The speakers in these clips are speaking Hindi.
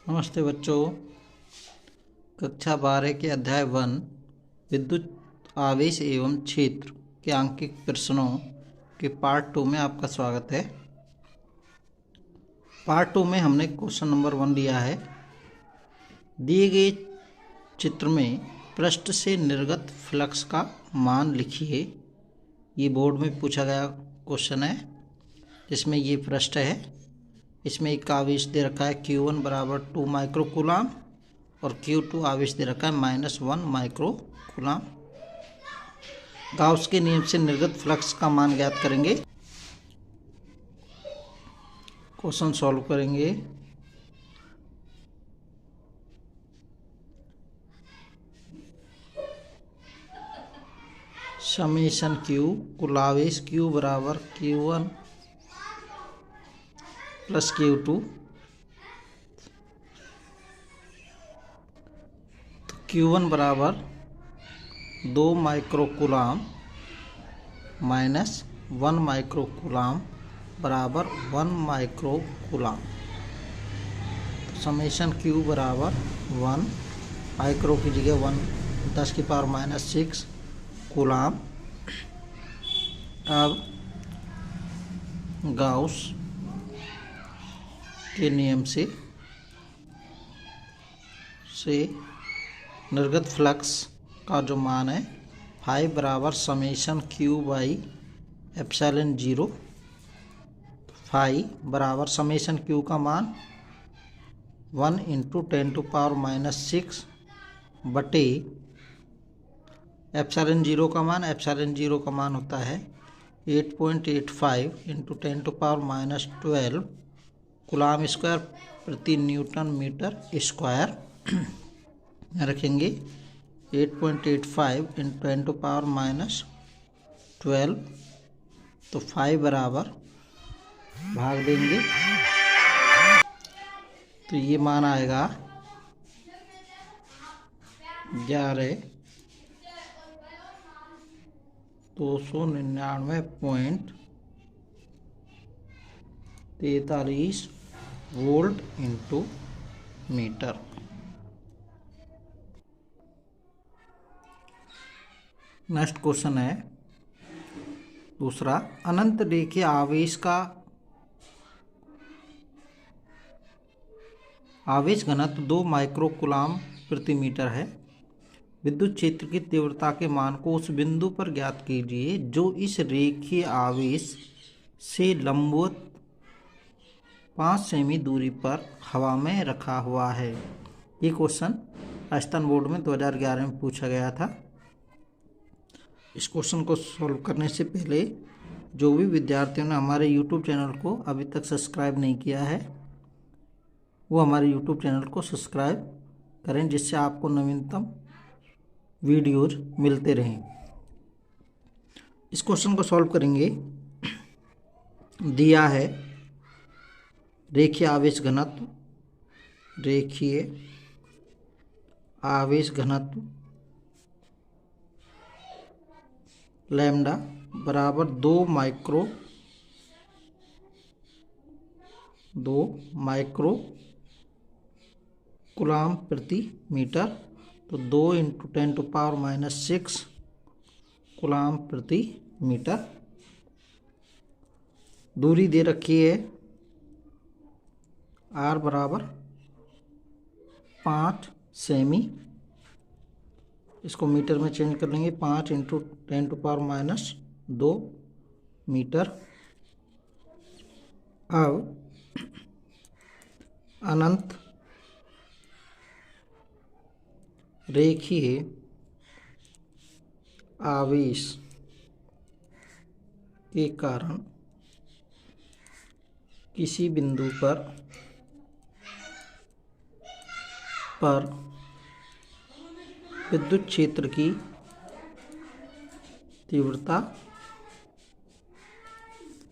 नमस्ते बच्चों। कक्षा 12 के अध्याय 1 विद्युत आवेश एवं क्षेत्र के अंकित प्रश्नों के पार्ट 2 में आपका स्वागत है। पार्ट 2 में हमने क्वेश्चन नंबर 1 लिया है। दिए गए चित्र में पृष्ठ से निर्गत फ्लक्स का मान लिखिए। ये बोर्ड में पूछा गया क्वेश्चन है, जिसमें ये पृष्ठ है। इसमें एक आवेश दे रखा है Q1 बराबर 2 माइक्रो कूलाम और Q2 आवेश दे रखा है -1 माइक्रो कूलाम। गाउस के नियम से निर्गत फ्लक्स का मान ज्ञात करेंगे। क्वेश्चन सॉल्व करेंगे। समेशन Q कुल आवेश Q बराबर Q1 प्लस Q2। तो Q1 बराबर 2 micro coulomb minus 1 micro coulomb बराबर 1 माइक्रो कूलाम। तो समेशन Q बराबर 1 माइक्रो की जगह 10⁻⁻6 कूलाम। अब गाउस के नियम से निर्गत फ्लक्स का जो मान है 5 बराबर समेशन Q बाई एप्सिलॉन 0। 5 बराबर समेशन Q का मान 1 × 10⁻⁻6 बटे एप्सिलॉन 0 का मान होता है 8.85 × 10⁻12 कूलाम स्क्वायर प्रति न्यूटन मीटर स्क्वायर। रखेंगे 8.85 × 10⁻12। तो 5 बराबर भाग देंगे तो ये मान आएगा 11,299.43 volt into metre. Next question है दूसरा। अनंत रेखीय आवेश घनत्व 2 माइक्रो कूलाम प्रति मीटर है। विद्युत क्षेत्र की तीव्रता के मान को उस बिंदु पर ज्ञात कीजिए जो इस रेखीय आवेश से लंबवत 5 सेमी दूरी पर हवा में रखा हुआ है। ये क्वेश्चन राजस्थान बोर्ड में 2011 में पूछा गया था। इस क्वेश्चन को सॉल्व करने से पहले जो भी विद्यार्थियों ने हमारे YouTube चैनल को अभी तक सब्सक्राइब नहीं किया है, वो हमारे YouTube चैनल को सब्सक्राइब करें, जिससे आपको नवीनतम वीडियोज मिलते रहें। इस क्वेश्चन को सॉल्व करेंगे। दिया है रेखीय आवेश घनत्व लैम्डा बराबर 2 माइक्रो कूलाम प्रति मीटर। तो 2 × 10⁻⁻6 कूलाम प्रति मीटर। दूरी दे रखी है R बराबर 5 सेमी। इसको मीटर में चेंज कर लेंगे। 5 × 10⁻² मीटर। अब अनंत रेखीय आवेश के कारण किसी बिंदु पर विद्युत क्षेत्र की तीव्रता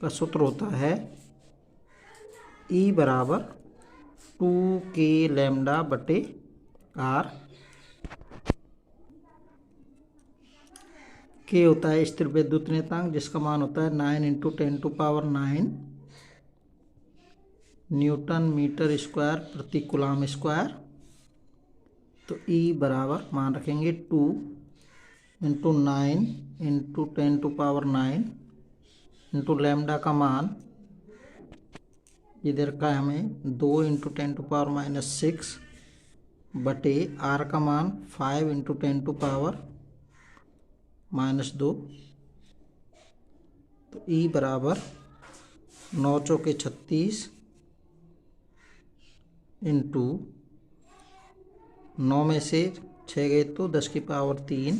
का सूत्र होता है E बराबर 2K लैम्डा बटे R। K होता है स्थिर विद्युत नियतांक, जिसका मान होता है 9 × 10⁻⁹ न्यूटन मीटर स्क्वायर प्रति कूलम स्क्वायर। तो E बराबर मान रखेंगे 2 इंटू 9 इंटू 10⁹ इंटू लैम्डा का मान इधर का हमें 2 इंटू 10⁻⁻6 बटे R का मान 5 इंटू 10⁻⁻2। तो E बराबर 9 चौके 36 इंटू 9 में से 6 गए तो 10⁻3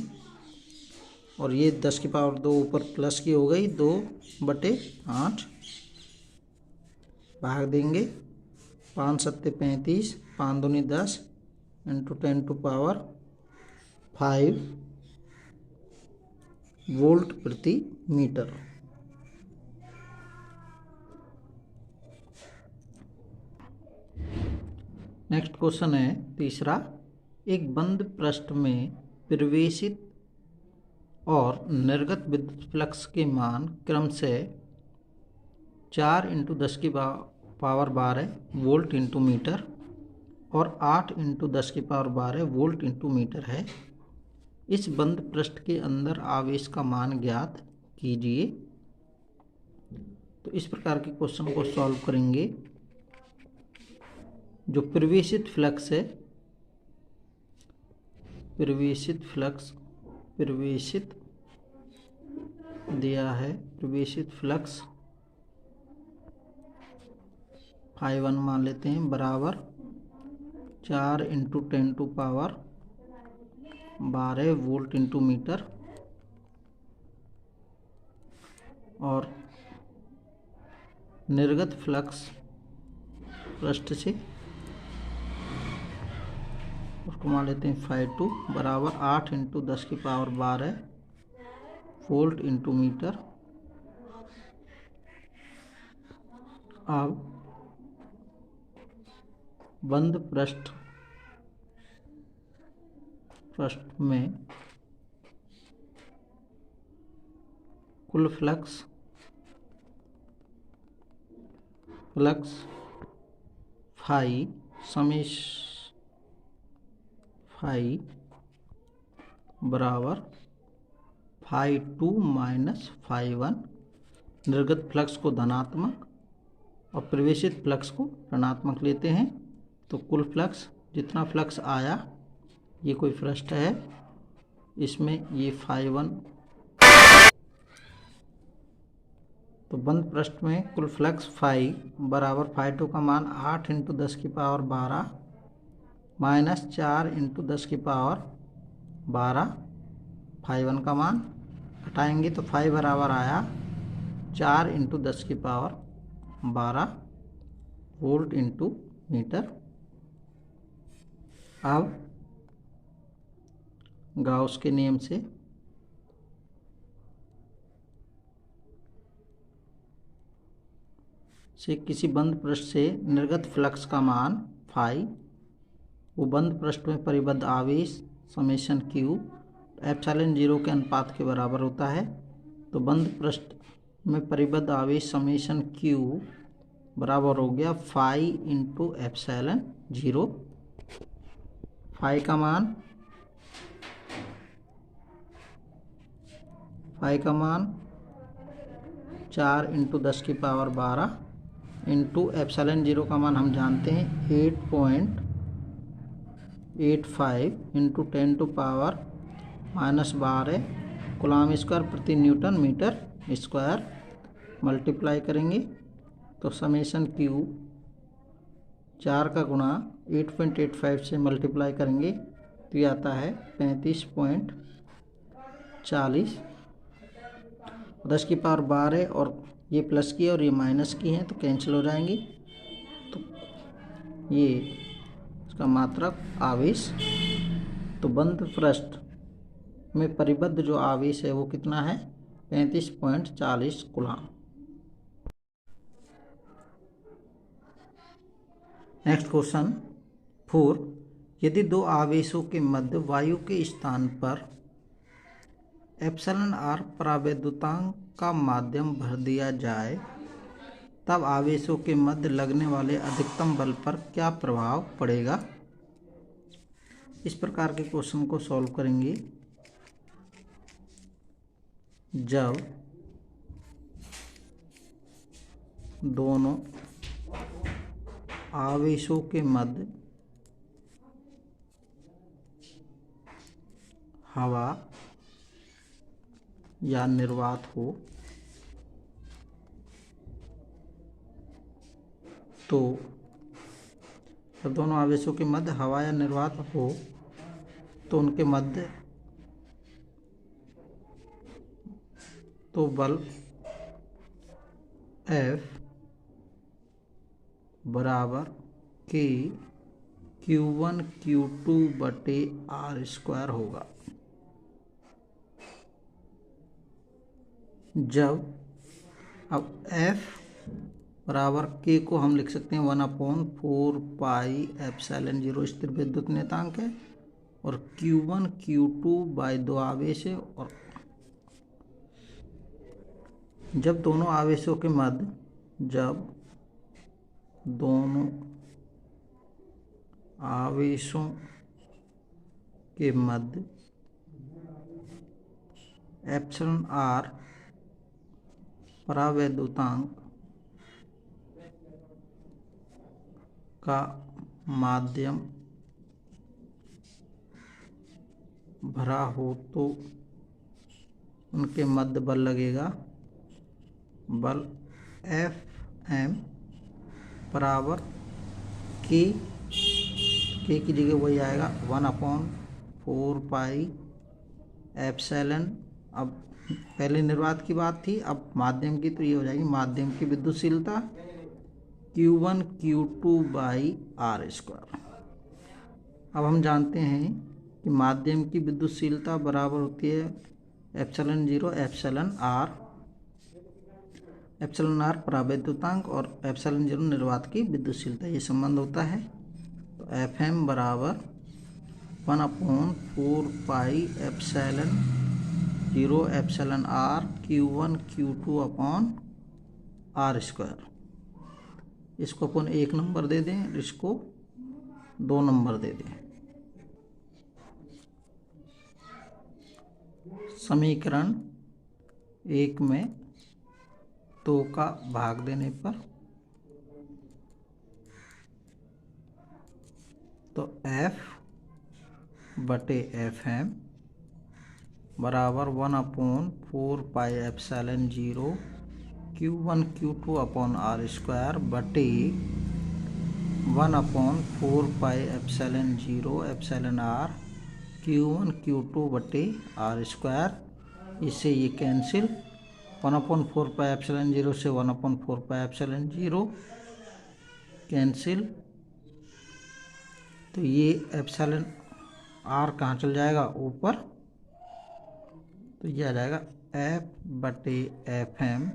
और ये 10⁻2 ऊपर प्लस की हो गई 2/8 भाग देंगे 5 सत्ते 35 5 दूनी 10 इंटू 10⁵ वोल्ट प्रति मीटर। नेक्स्ट क्वेश्चन है तीसरा, एक बंद पृष्ठ में प्रवेशित और निर्गत विद्युत फ्लक्स के मान क्रमशः 4 इंटू 10⁻12 वोल्ट इंटू मीटर और 8 इंटू 10⁻12 वोल्ट इंटू मीटर है। इस बंद पृष्ठ के अंदर आवेश का मान ज्ञात कीजिए। तो इस प्रकार के क्वेश्चन को सॉल्व करेंगे। जो प्रवेशित फ्लक्स है, प्रवेशित दिया है, प्रवेशित फ्लक्स φ1 मान लेते हैं बराबर 4 इंटू 10⁻12 वोल्ट इंटू मीटर और निर्गत फ्लक्स पृष्ठ से उसको मान लेते हैं φ2 बराबर 8 इंटू 10⁻12 वोल्ट इंटू मीटर। अब बंद पृष्ठ में कुल फ्लक्स फाई समेश फाई बराबर φ2 माइनस φ1। निर्गत फ्लक्स को धनात्मक और प्रवेशित फ्लक्स को ऋणात्मक लेते हैं। तो कुल फ्लक्स, जितना फ्लक्स आया, ये कोई पृष्ठ है, इसमें ये φ1, तो बंद पृष्ठ में कुल फ्लक्स फाई बराबर φ2 का मान 8 इंटू 10⁻12 माइनस 4 इंटू 10⁻12 φ1 का मान हटाएंगे तो फाई बराबर आया 4 इंटू 10⁻12 वोल्ट इंटू मीटर। अब गाउस के नियम से किसी बंद पृष्ठ से निर्गत फ्लक्स का मान फाई, वो बंद पृष्ठ में परिबद्ध आवेश समेशन क्यू ε0 के अनुपात के बराबर होता है। तो बंद पृष्ठ में परिबद्ध आवेश समेशन क्यू बराबर हो गया फाई इंटू ε0। फाई का मान 4 इंटू 10⁻12 इंटू ε0 का मान हम जानते हैं 8.85 इंटू 10⁻⁻12 कूलम स्क्वायर प्रति न्यूटन मीटर स्क्वायर मल्टीप्लाई करेंगे तो समेशन क्यू 4 का गुणा 8.85 से मल्टीप्लाई करेंगे तो ये आता है 35.40। 10⁻12 और ये प्लस की और ये माइनस की हैं तो कैंसिल हो जाएंगी। तो ये इसका मात्रक आवेश, तो बंद पृष्ठ में परिबद्ध जो आवेश है वो कितना है 35.40 कूलम। नेक्स्ट क्वेश्चन 4, यदि दो आवेशों के मध्य वायु के स्थान पर εr परावैद्युतांक का माध्यम भर दिया जाए तब आवेशों के मध्य लगने वाले अधिकतम बल पर क्या प्रभाव पड़ेगा। इस प्रकार के क्वेश्चन को सॉल्व करेंगे। जब दोनों आवेशों के मध्य हवा या निर्वात हो तो जब दोनों आवेशों के मध्य हवा या निर्वात हो तो उनके मध्य तो बल F बराबर K Q1 Q2 बटे R स्क्वायर होगा। जब अब F बराबर K को हम लिख सकते हैं 1/4πε0 स्थिर विद्युत नियतांक है और Q1 Q2 बाई 2 आवेश है। और जब दोनों आवेशों के मध्य एप्सिलॉन r परावैद्युतांक का माध्यम भरा हो तो उनके मध्य बल लगेगा। बल Fm बराबर K की जगह वही आएगा 1/4πε। अब पहले निर्वात की बात थी, अब माध्यम की, तो ये हो जाएगी माध्यम की विद्युतशीलता Q1 Q2 by R square. अब हम जानते हैं कि माध्यम की विद्युतशीलता बराबर होती है ε0 एप्सिलॉन r परावैद्युतांक और ε0 निर्वात की विद्युतशीलता, ये संबंध होता है। तो Fm बराबर 1/4πε0 epsilon r Q1 Q2 upon R square. इसको अपन 1 नंबर दे दें, इसको 2 नंबर दे दें। समीकरण 1 में 2 का भाग देने पर तो F बटे Fm बराबर 1/4πε0 Q1 Q2 upon R square बटे 1/4πε0 एप्सिलॉन r Q1 Q2 बटे R स्क्वायर। इससे ये कैंसिल, 1/4πε0 से 1/4πε0 कैंसिल। तो ये एप्सिलॉन r कहाँ चल जाएगा, ऊपर। तो ये आ जाएगा F बटे Fm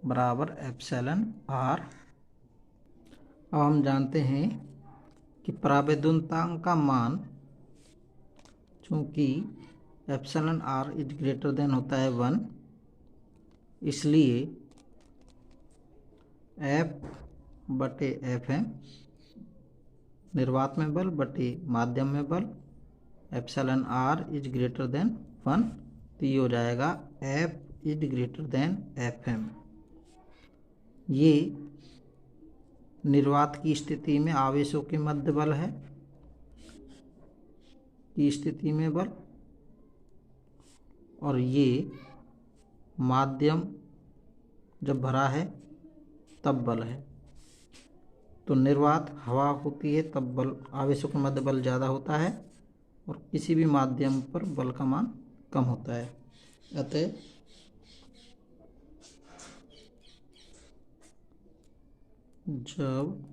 बराबर एप्सिलॉन r। अब हम जानते हैं कि परावैद्युतांक का मान, चूँकि epsilon r is greater than होता है 1, इसलिए F बटे Fm निर्वात में बल बटे माध्यम में बल, epsilon r is greater than 1। तो ये हो जाएगा F is greater than Fm। ये निर्वात की स्थिति में आवेशों के मध्य बल है की स्थिति में बल, और ये माध्यम जब भरा है तब बल है। तो निर्वात हवा होती है तब बल, आवेशों के मध्य बल ज़्यादा होता है और किसी भी माध्यम पर बल का मान कम होता है। अतः जब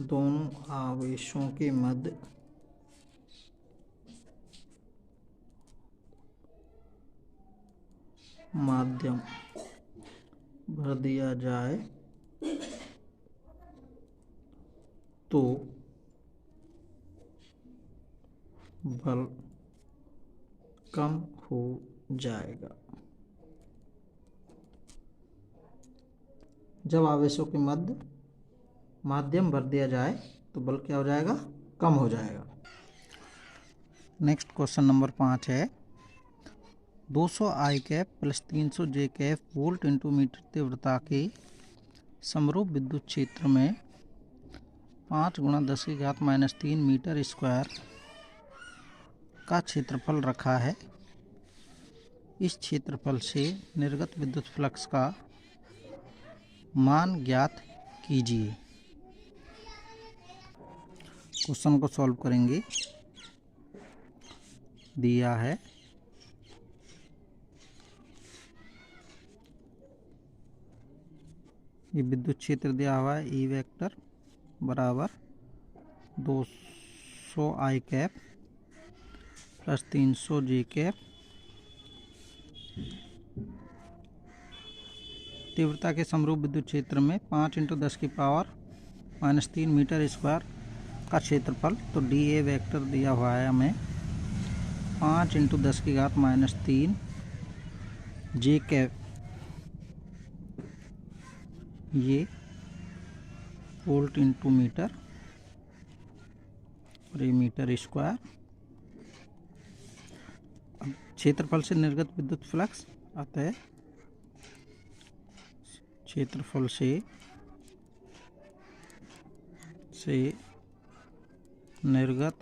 दोनों आवेशों के मध्य माध्यम भर दिया जाए तो बल कम हो जाएगा। जब आवेशों के माध्यम भर दिया जाए तो बल क्या हो जाएगा, कम हो जाएगा। नेक्स्ट क्वेश्चन नंबर 5 है 200 I cap plus 300 J cap volt into metre तीव्रता के समरूप विद्युत क्षेत्र में 5 × 10⁻³ मीटर स्क्वायर का क्षेत्रफल रखा है। इस क्षेत्रफल से निर्गत विद्युत फ्लक्स का मान ज्ञात कीजिए। क्वेश्चन को सॉल्व करेंगे। दिया है ये विद्युत क्षेत्र दिया हुआ है E वेक्टर बराबर 200 I cap plus 300 J cap. तीव्रता के समरूप विद्युत क्षेत्र में 5 × 10⁻³ मीटर स्क्वायर का क्षेत्रफल। तो DA वेक्टर दिया हुआ है हमें 5 × 10⁻³ J कैप, ये वोल्ट इंटू मीटर और ये मीटर स्क्वायर। क्षेत्रफल से निर्गत विद्युत फ्लक्स, अतः क्षेत्रफल से निर्गत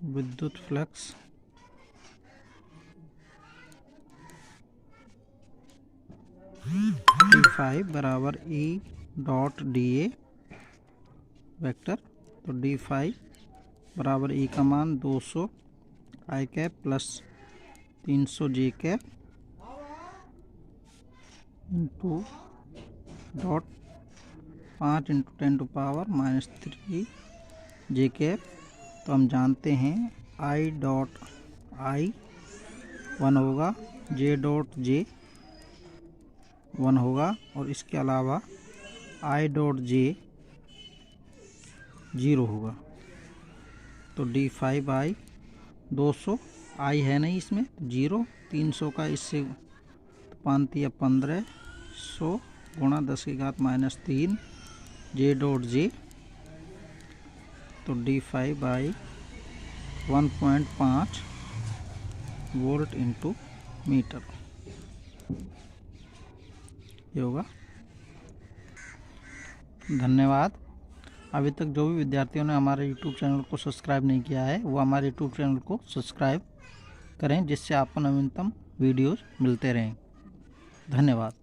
विद्युत फ्लक्स d5 बराबर E डॉट DA वेक्टर। तो d5 बराबर E का मान 200 I cap plus 300 J cap into dot 5 × 10⁻³ J cap. तो हम जानते हैं I डॉट I 1 होगा, J डॉट J 1 होगा और इसके अलावा I डॉट J 0 होगा। तो d5 200 I है नहीं इसमें 0, 300 का इससे 5 या 1500 × 10⁻³ J डॉट J। तो d5 1.5 वोल्ट इंटू मीटर ये होगा। धन्यवाद। अभी तक जो भी विद्यार्थियों ने हमारे YouTube चैनल को सब्सक्राइब नहीं किया है वो हमारे YouTube चैनल को सब्सक्राइब करें, जिससे आपको नवीनतम वीडियोज़ मिलते रहें। धन्यवाद।